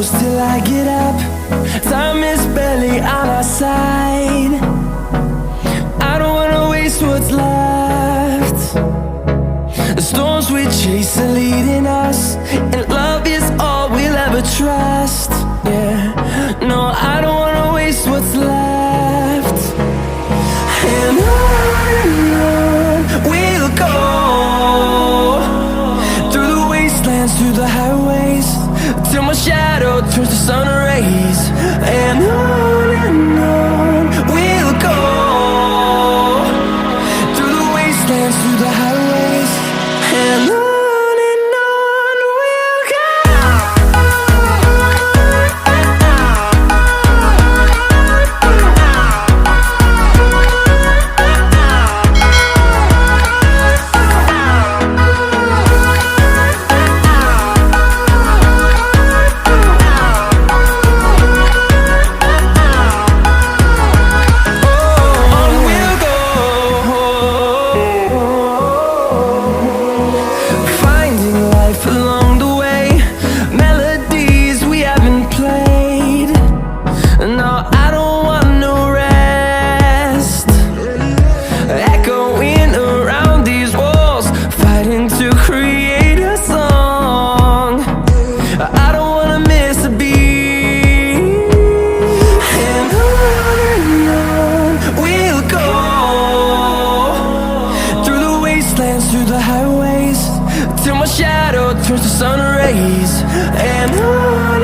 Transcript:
close till I get up. Time is barely on our side. I don't wanna waste what's left. The storms we chase are leading us, and love is all we'll ever trust. Yeah, no, I don't wanna waste what's left. And on we'll go, through the wastelands, through the highways, till my shadow turns to sun rays. And on we'll go, through the wastelands, through the highways, and on we'll go. Along the way, melodies we haven't played. No, I don't want no rest. Echoing around these walls, fighting to create a song. I don't wanna miss a beat. And on we'll go, through the wastelands, through the highways, till my shadow turns to sun rays. And on